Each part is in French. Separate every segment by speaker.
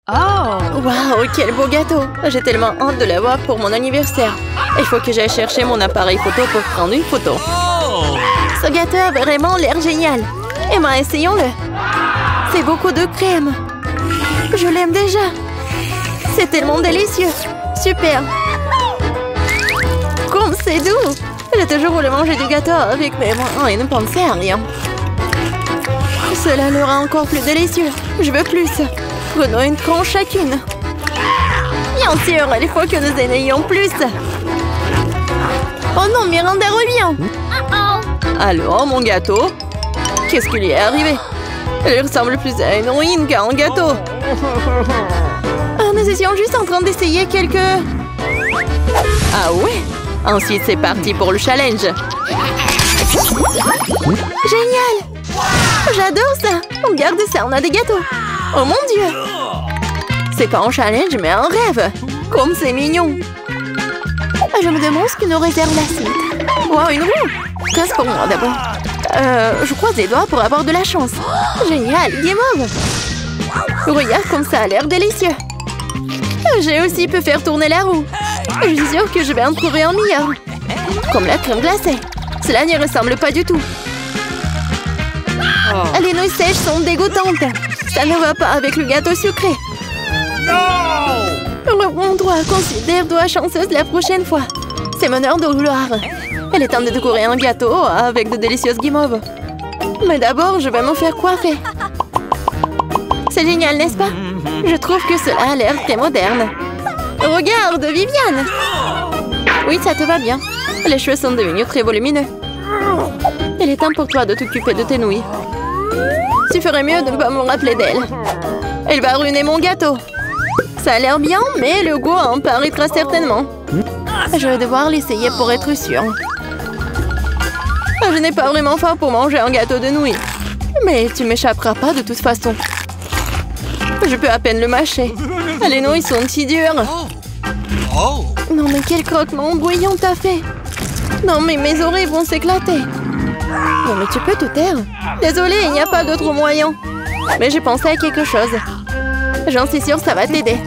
Speaker 1: Waouh, quel beau gâteau! J'ai tellement hâte de l'avoir pour mon anniversaire. Il faut que j'aille chercher mon appareil photo pour prendre une photo. Ce gâteau a vraiment l'air génial. Emma, essayons-le. C'est beaucoup de crème. Je l'aime déjà. C'est tellement délicieux. Super. Comme c'est doux. J'ai toujours voulu manger du gâteau avec mes mains et ne penser à rien. Cela le rend encore plus délicieux. Je veux plus. Prenons une tranche chacune. Bien sûr, il faut que nous en ayons plus. Oh non, Miranda revient. Alors, mon gâteau? Qu'est-ce qui lui est arrivé? Il ressemble plus à une ruine qu'à un gâteau. Nous étions juste en train d'essayer quelques... Ah ouais? Ensuite, c'est parti pour le challenge. Génial! J'adore ça! Regarde ça, on a des gâteaux. Oh mon Dieu! C'est pas un challenge, mais un rêve. Comme c'est mignon. Je me demande ce que nous réserve la suite. Wow, une roue! Casse pour moi d'abord. Je croise les doigts pour avoir de la chance. Génial, guimauve! Regarde comme ça a l'air délicieux. J'ai aussi pu faire tourner la roue. Je suis sûre que je vais en trouver un meilleur. Comme la crème glacée. Cela n'y ressemble pas du tout. Les nouilles sèches sont dégoûtantes. Ça ne va pas avec le gâteau sucré. On doit considérer-toi chanceuse la prochaine fois. C'est mon heure de gloire. Il est temps de décorer un gâteau avec de délicieuses guimauves. Mais d'abord, je vais me faire coiffer. C'est génial, n'est-ce pas? Je trouve que cela a l'air très moderne. Regarde, Viviane! Oui, ça te va bien. Les cheveux sont devenus très volumineux. Il est temps pour toi de t'occuper de tes nouilles. Tu ferais mieux de ne pas me rappeler d'elle. Elle va ruiner mon gâteau. Ça a l'air bien, mais le goût en paraîtra certainement. Je vais devoir l'essayer pour être sûre. Je n'ai pas vraiment faim pour manger un gâteau de nouilles. Mais tu m'échapperas pas de toute façon. Je peux à peine le mâcher. Les nouilles sont si dures. Non mais quel croquement bouillant t'as fait. Non mais mes oreilles vont s'éclater. Non mais tu peux te taire. Désolée, il n'y a pas d'autre moyen. Mais j'ai pensé à quelque chose. J'en suis sûre, ça va t'aider.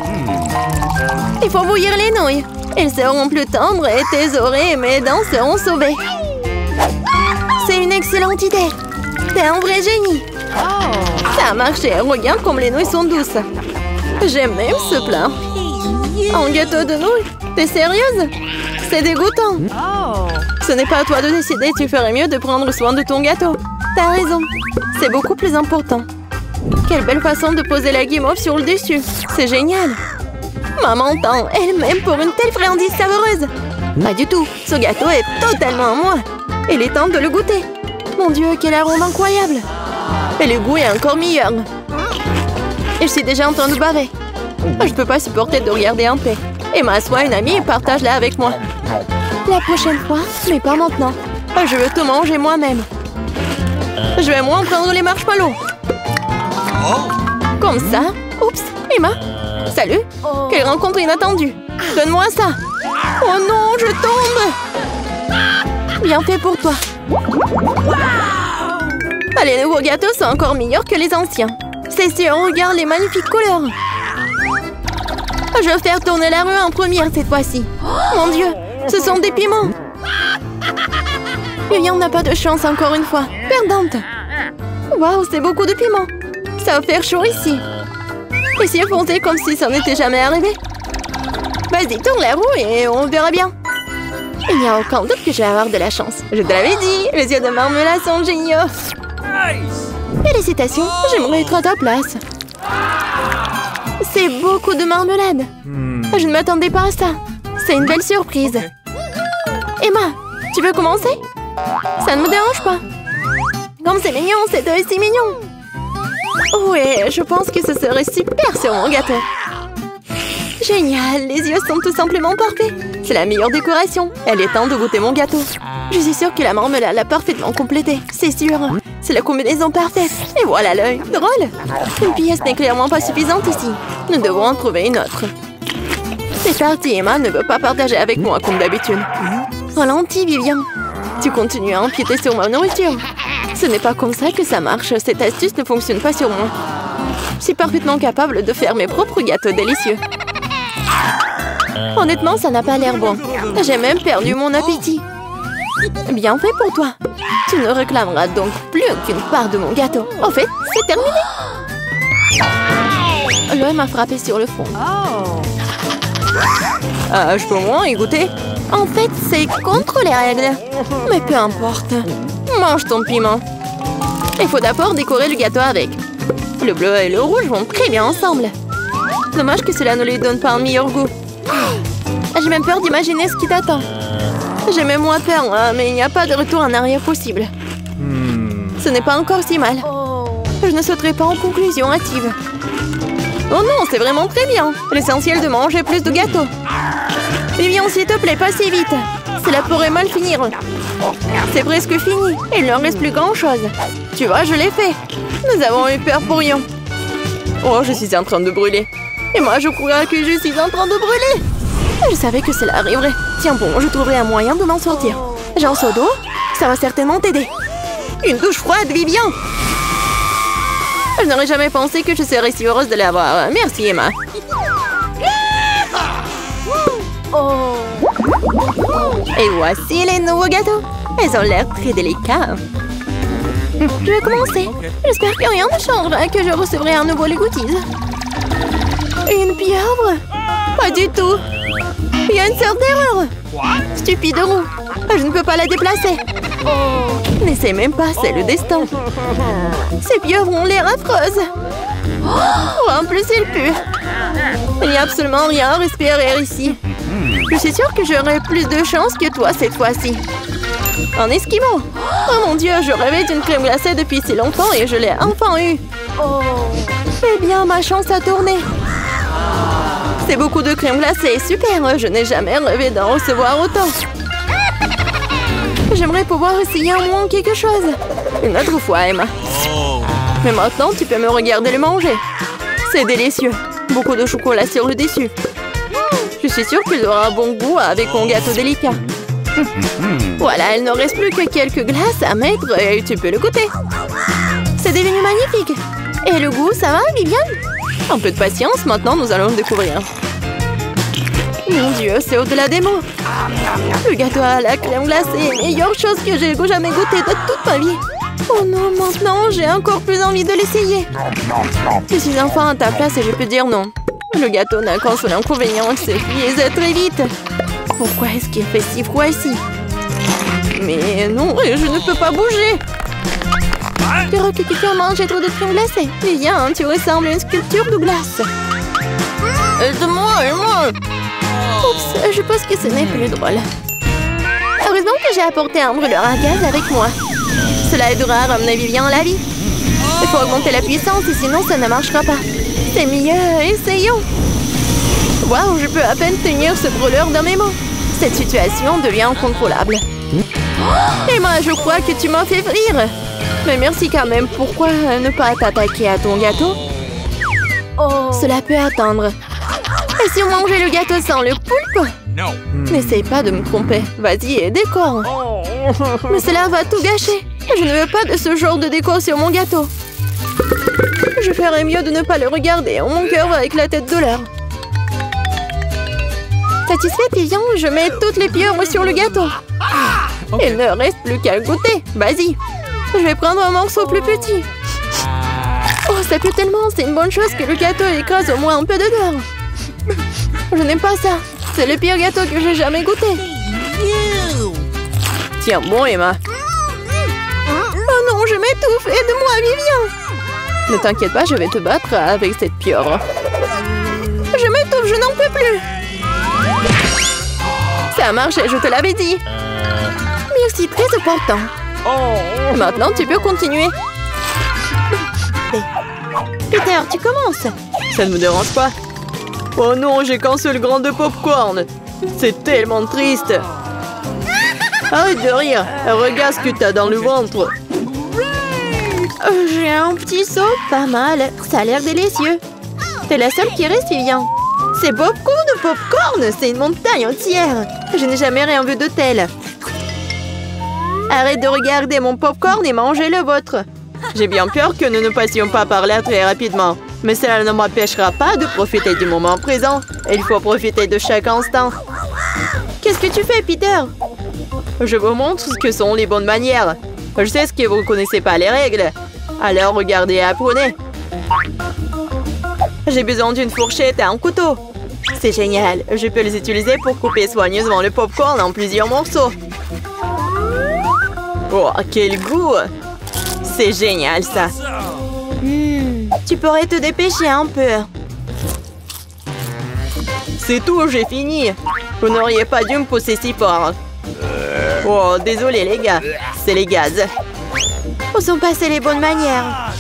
Speaker 1: Il faut bouillir les nouilles. Elles seront plus tendres et tes oreilles et mes dents seront sauvées. C'est une excellente idée. T'es un vrai génie. Ça a marché. Regarde comme les nouilles sont douces. J'aime même ce plat. Un gâteau de nouilles? T'es sérieuse? C'est dégoûtant. Ce n'est pas à toi de décider. Tu ferais mieux de prendre soin de ton gâteau. T'as raison. C'est beaucoup plus important. Quelle belle façon de poser la guimauve sur le dessus. C'est génial. Maman tend elle-même pour une telle friandise savoureuse. Pas du tout. Ce gâteau est totalement à moi. Il est temps de le goûter. Mon Dieu, quel arôme incroyable. Et le goût est encore meilleur. Je suis déjà en train de baver. Je ne peux pas supporter de regarder en paix. Emma, sois une amie et partage-la avec moi. La prochaine fois, mais pas maintenant. Je veux tout manger moi-même. Je vais moins prendre les marshmallows. Comme ça. Oups, Emma. Salut. Quelle rencontre inattendue. Donne-moi ça. Oh non, je tombe. Bien fait pour toi. Les nouveaux gâteaux sont encore meilleurs que les anciens. C'est sûr, regarde les magnifiques couleurs. Je vais faire tourner la rue en première cette fois-ci. Mon Dieu, ce sont des piments. Viviane n'a pas de chance encore une fois. Perdante. Waouh, c'est beaucoup de piments. Ça va faire chaud ici. Essayez de foncer comme si ça n'était jamais arrivé. Vas-y, tourne la roue et on verra bien. Il n'y a aucun doute que je vais avoir de la chance. Je te l'avais dit, les yeux de marmelade sont géniaux. Félicitations, j'aimerais être à ta place. C'est beaucoup de marmelade. Je ne m'attendais pas à ça. C'est une belle surprise. Emma, tu veux commencer? Ça ne me dérange pas. Comme c'est mignon, c'est aussi mignon. Ouais, je pense que ce serait super sur mon gâteau. Génial, les yeux sont tout simplement parfaits. C'est la meilleure décoration. Elle est temps de goûter mon gâteau. Je suis sûre que la marmelade l'a parfaitement complété. C'est sûr. C'est la combinaison parfaite. Et voilà l'œil. Drôle. Une pièce n'est clairement pas suffisante ici. Nous devons en trouver une autre. C'est parti, Emma ne veut pas partager avec moi comme d'habitude. Ralentis, Viviane. Tu continues à empiéter sur ma nourriture. Ce n'est pas comme ça que ça marche. Cette astuce ne fonctionne pas sur moi. Je suis parfaitement capable de faire mes propres gâteaux délicieux. Honnêtement, ça n'a pas l'air bon. J'ai même perdu mon appétit. Bien fait pour toi. Tu ne réclameras donc plus aucune part de mon gâteau. En fait, c'est terminé. L'œil m'a frappé sur le front. Je peux au moins y goûter? En fait, c'est contre les règles. Mais peu importe. Mange ton piment. Il faut d'abord décorer le gâteau avec. Le bleu et le rouge vont très bien ensemble. Dommage que cela ne lui donne pas un meilleur goût. J'ai même peur d'imaginer ce qui t'attend. J'ai même moins peur, mais il n'y a pas de retour en arrière possible. Ce n'est pas encore si mal. Je ne sauterai pas en conclusion hâtive. Oh non, c'est vraiment très bien. L'essentiel de manger plus de gâteaux. Vivian, s'il te plaît, pas si vite. Cela pourrait mal finir. C'est presque fini. Il ne reste plus grand-chose. Tu vois, je l'ai fait. Nous avons eu peur pour rien. Oh, je suis en train de brûler. Et moi, je crois que je suis en train de brûler. Je savais que cela arriverait. Tiens bon, je trouverai un moyen de m'en sortir. J'ai un seau d'eau. Ça va certainement t'aider. Une douche froide, Vivian. Je n'aurais jamais pensé que je serais si heureuse de l'avoir. Merci, Emma. Et voici les nouveaux gâteaux. Ils ont l'air très délicats. Je vais commencer. J'espère que rien ne changera, que je recevrai un nouveau goodies. Une pieuvre? Pas du tout. Il y a une sorte d'erreur. Stupide roue. Je ne peux pas la déplacer. N'essaie même pas, c'est le destin. Ces pieuvres ont l'air affreuses. En plus, ils puent. Il n'y a absolument rien à respirer ici. Je suis sûre que j'aurai plus de chance que toi cette fois-ci. Un esquimau. Oh mon Dieu, je rêvais d'une crème glacée depuis si longtemps et je l'ai enfin eue. Eh bien, ma chance a tourné. C'est beaucoup de crème glacée, super. Je n'ai jamais rêvé d'en recevoir autant. J'aimerais pouvoir essayer au moins quelque chose. Une autre fois, Emma. Mais maintenant, tu peux me regarder le manger. C'est délicieux. Beaucoup de chocolat sur le dessus. Je suis sûre qu'il aura un bon goût avec mon gâteau délicat. Voilà, il ne reste plus que quelques glaces à mettre et tu peux le goûter. C'est devenu magnifique. Et le goût, ça va, Vivian? Un peu de patience, maintenant nous allons le découvrir. Mon Dieu, c'est au-delà des mots. Le gâteau à la crème glacée est la meilleure chose que j'ai jamais goûté de toute ma vie. Oh non, maintenant j'ai encore plus envie de l'essayer. Je suis enfin à ta place et je peux dire non. Le gâteau n'a qu'un seul inconvénient, c'est cuire très vite. Pourquoi est-ce qu'il fait si froid ici? Mais non, je ne peux pas bouger. Je crois que quelqu'un a mangé trop de crème glacée. Viens, tu ressembles à une sculpture de glace. Aide-moi. Oups, je pense que ce n'est plus drôle. Heureusement que j'ai apporté un brûleur à gaz avec moi. Cela aidera à ramener Vivian à la vie. Il faut augmenter la puissance et sinon ça ne marchera pas. C'est mieux, essayons. Waouh, je peux à peine tenir ce brûleur dans mes mains. Cette situation devient incontrôlable. Et moi, je crois que tu m'as fait frire. Mais merci quand même. Pourquoi ne pas t'attaquer à ton gâteau? Cela peut attendre. Et si on mangeait le gâteau sans le poulpe? N'essaye pas de me tromper. Vas-y et décore. Mais cela va tout gâcher. Je ne veux pas de ce genre de décor sur mon gâteau. Je ferais mieux de ne pas le regarder. Mon cœur va éclater de douleur. Satisfaite, Vivian, je mets toutes les pieuvres sur le gâteau. Il ne reste plus qu'à le goûter. Vas-y. Je vais prendre un morceau plus petit. Oh, ça pue tellement. C'est une bonne chose que le gâteau écrase au moins un peu d'odeur. Je n'aime pas ça. C'est le pire gâteau que j'ai jamais goûté. Tiens bon, Emma. Oh non, je m'étouffe. Aide-moi, Vivian. Ne t'inquiète pas, je vais te battre avec cette pieuvre. Je m'étouffe, je n'en peux plus. Ça a marché, je te l'avais dit. Merci, très important. Maintenant, tu peux continuer. Peter, tu commences. Ça ne me dérange pas. Oh non, j'ai qu'un seul grain de popcorn. C'est tellement triste. Arrête de rire. Regarde ce que t'as dans le ventre. J'ai un petit seau, pas mal. Ça a l'air délicieux. T'es la seule qui reste, Vivian. C'est beaucoup de popcorn. C'est une montagne entière. Je n'ai jamais rien vu de tel. Arrête de regarder mon popcorn et mangez le vôtre. J'ai bien peur que nous ne passions pas par là très rapidement. Mais cela ne m'empêchera pas de profiter du moment présent. Il faut profiter de chaque instant. Qu'est-ce que tu fais, Peter? Je vous montre ce que sont les bonnes manières. Je sais que vous ne connaissez pas les règles. Alors regardez et apprenez. J'ai besoin d'une fourchette et un couteau. C'est génial. Je peux les utiliser pour couper soigneusement le popcorn en plusieurs morceaux. Oh, quel goût! C'est génial, ça. Tu pourrais te dépêcher un peu. C'est tout, j'ai fini. Vous n'auriez pas dû me pousser si fort. Oh, désolé les gars. C'est les gaz. Où sont passées les bonnes manières?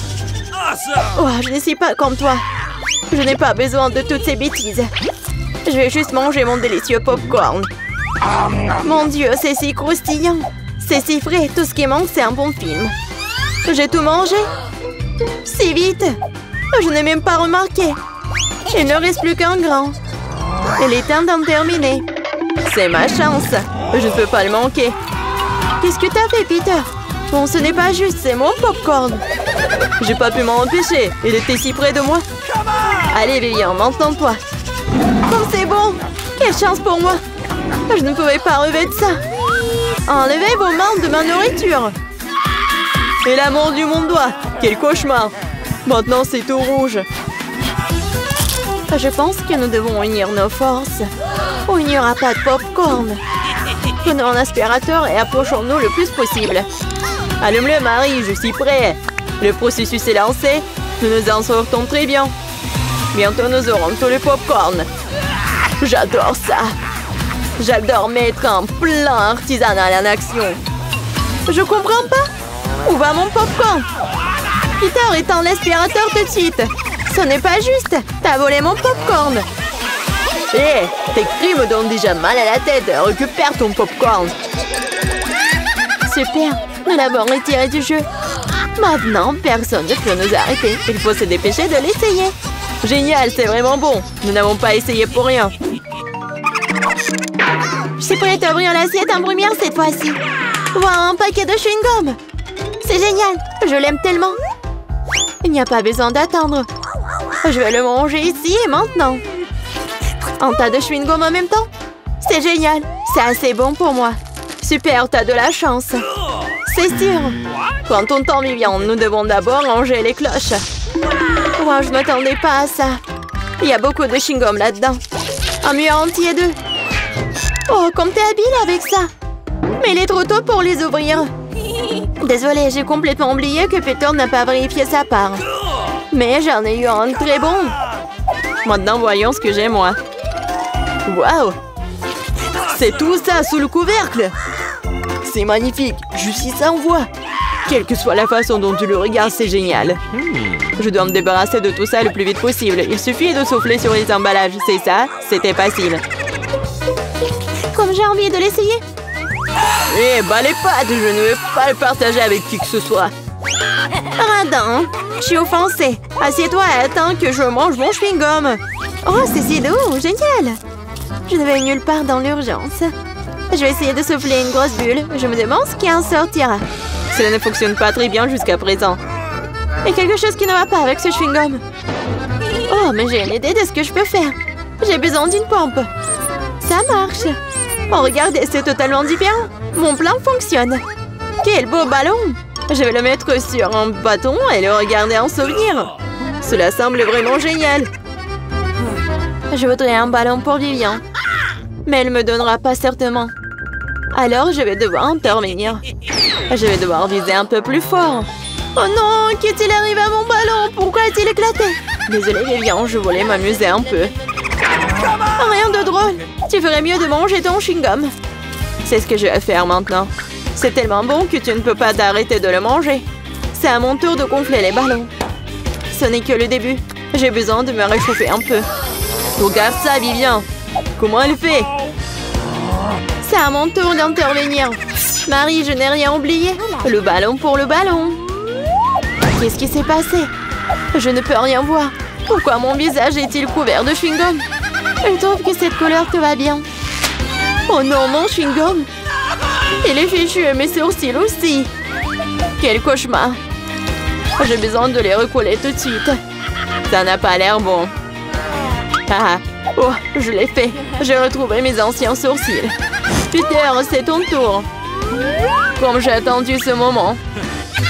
Speaker 1: Oh, je ne suis pas comme toi. Je n'ai pas besoin de toutes ces bêtises. Je vais juste manger mon délicieux popcorn. Mon Dieu, c'est si croustillant. C'est si frais. Tout ce qui manque, c'est un bon film. J'ai tout mangé. Si vite. Je n'ai même pas remarqué. Il ne reste plus qu'un grain. Il est temps d'en terminer. C'est ma chance. Je ne peux pas le manquer. Qu'est-ce que t'as fait, Peter? Bon, ce n'est pas juste, c'est mon popcorn. J'ai pas pu m'en empêcher. Il était si près de moi. Allez, Vivian, maintenant-toi. Comme c'est bon. Quelle chance pour moi. Je ne pouvais pas rêver de ça. Enlevez vos mains de ma nourriture. Et l'amour du monde doit. Quel cauchemar. Maintenant, c'est tout rouge. Je pense que nous devons unir nos forces. Ou il n'y aura pas de popcorn. Prenons un aspirateur et approchons-nous le plus possible. Allume-le, Marie, je suis prêt. Le processus est lancé. Nous nous en sortons très bien. Bientôt, nous aurons tout le popcorn. J'adore ça. J'adore mettre un plan artisanal en action. Je comprends pas. Où va mon popcorn? Peter, éteins l'aspirateur tout de suite. Ce n'est pas juste. T'as volé mon popcorn. Hé, tes cris me donnent déjà mal à la tête. Récupère ton popcorn. Super. Nous l'avons retiré du jeu. Maintenant, personne ne peut nous arrêter. Il faut se dépêcher de l'essayer. Génial, c'est vraiment bon. Nous n'avons pas essayé pour rien. Je suis prête à ouvrir l'assiette en première cette fois-ci. Voilà un paquet de chewing-gum. C'est génial. Je l'aime tellement. Il n'y a pas besoin d'attendre. Je vais le manger ici et maintenant. Un tas de chewing-gum en même temps? C'est génial. C'est assez bon pour moi. Super, t'as de la chance. C'est sûr. Prends ton temps, Vivian. Nous devons d'abord ranger les cloches. Wow, je ne m'attendais pas à ça. Il y a beaucoup de chewing-gum là-dedans. Un mur entier d'eux. Oh, comme t'es habile avec ça. Mais il est trop tôt pour les ouvrir. Désolée, j'ai complètement oublié que Peter n'a pas vérifié sa part. Mais j'en ai eu un très bon. Maintenant, voyons ce que j'ai, moi. Waouh! C'est tout ça sous le couvercle. C'est magnifique. Je suis sans voix. Quelle que soit la façon dont tu le regardes, c'est génial. Je dois me débarrasser de tout ça le plus vite possible. Il suffit de souffler sur les emballages. C'est ça? C'était facile. Comme j'ai envie de l'essayer. Eh, bah les pattes, je ne vais pas le partager avec qui que ce soit. Radin, je suis offensée. Assieds-toi et attends que je mange mon chewing-gum. Oh, c'est si doux, génial. Je ne vais nulle part dans l'urgence. Je vais essayer de souffler une grosse bulle. Je me demande ce qui en sortira. Cela ne fonctionne pas très bien jusqu'à présent. Il y a quelque chose qui ne va pas avec ce chewing-gum. Oh, mais j'ai une idée de ce que je peux faire. J'ai besoin d'une pompe. Ça marche. Oh, regardez, c'est totalement différent. Mon plan fonctionne. Quel beau ballon. Je vais le mettre sur un bâton et le regarder en souvenir. Cela semble vraiment génial. Je voudrais un ballon pour Vivian. Mais elle ne me donnera pas certainement. Alors, je vais devoir intervenir. Je vais devoir viser un peu plus fort. Oh non, qu'est-il arrivé à mon ballon? Pourquoi a-t-il éclaté? Désolée, Vivian, je voulais m'amuser un peu. Rien de drôle. Tu ferais mieux de manger ton chewing-gum. C'est ce que je vais faire maintenant. C'est tellement bon que tu ne peux pas t'arrêter de le manger. C'est à mon tour de gonfler les ballons. Ce n'est que le début. J'ai besoin de me réchauffer un peu. Regarde ça, Vivian. Comment elle fait? C'est à mon tour d'intervenir. Marie, je n'ai rien oublié. Le ballon pour le ballon. Qu'est-ce qui s'est passé? Je ne peux rien voir. Pourquoi mon visage est-il couvert de chewing-gum? Je trouve que cette couleur te va bien. Oh non, mon chewing-gum. Il est fichu et mes sourcils aussi. Quel cauchemar. J'ai besoin de les recoller tout de suite. Ça n'a pas l'air bon. Ah, oh, je l'ai fait. J'ai retrouvé mes anciens sourcils. Peter, c'est ton tour. Comme j'ai attendu ce moment.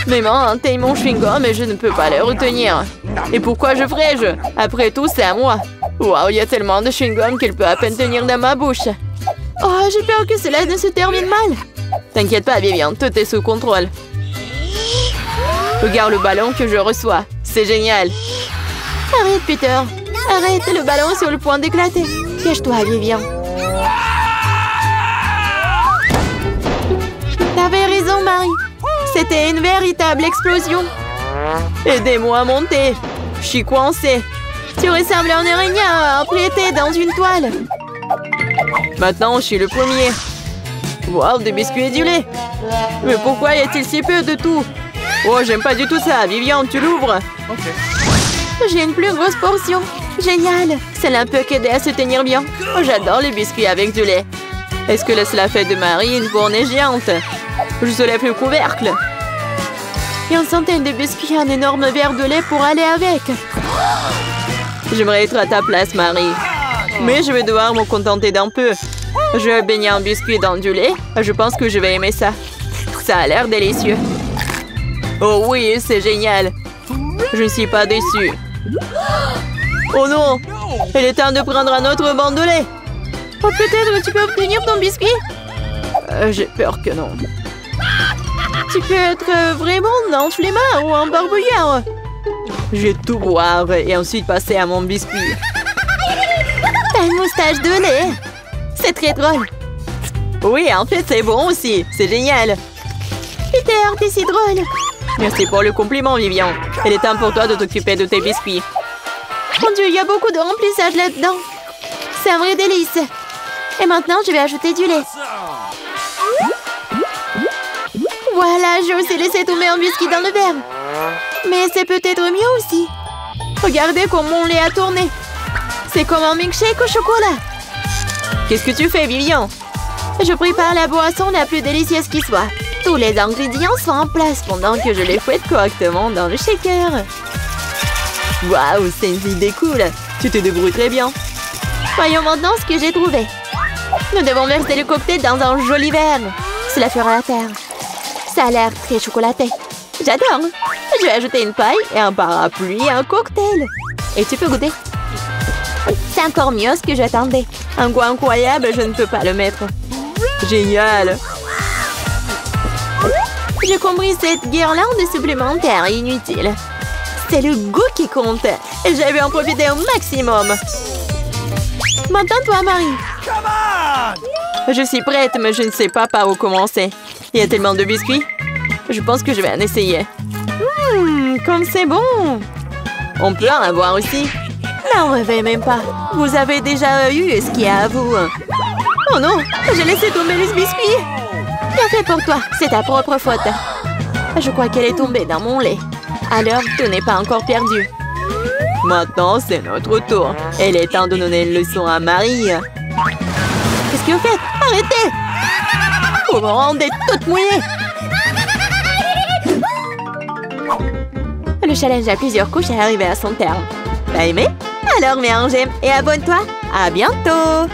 Speaker 1: Mes mains atteignent mon chewing-gum et je ne peux pas les retenir. Et pourquoi je ferais-je? Après tout, c'est à moi. Waouh, il y a tellement de chewing-gum qu'il peut à peine tenir dans ma bouche. Oh, j'ai peur que cela ne se termine mal. T'inquiète pas, Vivian, tout est sous contrôle. Regarde le ballon que je reçois. C'est génial. Arrête, Peter. Arrête, le ballon est sur le point d'éclater. Cache-toi, Vivian. T'avais raison, Marie. C'était une véritable explosion. Aidez-moi à monter. Je suis coincée. Tu ressembles à un araignée emprunté dans une toile. Maintenant, je suis le premier. Wow, des biscuits et du lait. Mais pourquoi y a-t-il si peu de tout? Oh, j'aime pas du tout ça. Vivian, tu l'ouvres? J'ai une plus grosse portion. Génial. Cela peut qu'aider à se tenir bien. Oh, j'adore les biscuits avec du lait. Est-ce que cela fait de Marie une fournée géante? Je soulève le couvercle. Et une centaine de biscuits et un énorme verre de lait pour aller avec. J'aimerais être à ta place, Marie. Mais je vais devoir me contenter d'un peu. Je vais baigner un biscuit dans du lait. Je pense que je vais aimer ça. Ça a l'air délicieux. Oh oui, c'est génial. Je ne suis pas déçue. Oh non! Il est temps de prendre un autre banc de lait. Oh, peut-être tu peux obtenir ton biscuit? J'ai peur que non. Tu peux être vraiment un flemmard ou un barbouillard. Je vais tout boire et ensuite passer à mon biscuit. T'as une moustache de lait. C'est très drôle. Oui, en fait, c'est bon aussi. C'est génial. Peter, t'es si drôle. Merci pour le compliment, Vivian. Il est temps pour toi de t'occuper de tes biscuits. Mon Dieu, il y a beaucoup de remplissage là-dedans. C'est un vrai délice. Et maintenant, je vais ajouter du lait. Voilà, j'ai aussi laissé tomber un biscuit dans le verre. Mais c'est peut-être mieux aussi. Regardez comment mon lait a tourné. C'est comme un milkshake au chocolat. Qu'est-ce que tu fais, Vivian? Je prépare la boisson la plus délicieuse qui soit. Tous les ingrédients sont en place pendant que je les fouette correctement dans le shaker. Waouh, c'est une idée cool. Tu te débrouilles très bien. Voyons maintenant ce que j'ai trouvé. Nous devons verser le cocktail dans un joli verre. Cela fera l'affaire. Ça a l'air très chocolaté. J'adore. Je vais ajouter une paille et un parapluie et un cocktail. Et tu peux goûter. C'est encore mieux ce que j'attendais. Un goût incroyable, je ne peux pas le mettre. Génial. J'ai compris cette guirlande supplémentaire inutile. C'est le goût qui compte. Et je vais en profiter au maximum. Maintenant, toi, Marie. Je suis prête, mais je ne sais pas par où commencer. Il y a tellement de biscuits. Je pense que je vais en essayer. Comme c'est bon. On peut en avoir aussi. N'en rêvez même pas. Vous avez déjà eu ce qu'il y a à vous. Oh non, j'ai laissé tomber les biscuits. Bien fait pour toi, c'est ta propre faute. Je crois qu'elle est tombée dans mon lait. Alors, tout n'est pas encore perdu. Maintenant, c'est notre tour. Il est temps de donner une leçon à Marie. Qu'est-ce que vous faites? Arrêtez! Vous me rendez toute mouillée. Le challenge à plusieurs couches est arrivé à son terme. T'as aimé? Alors mets un j'aime et abonne-toi. À bientôt!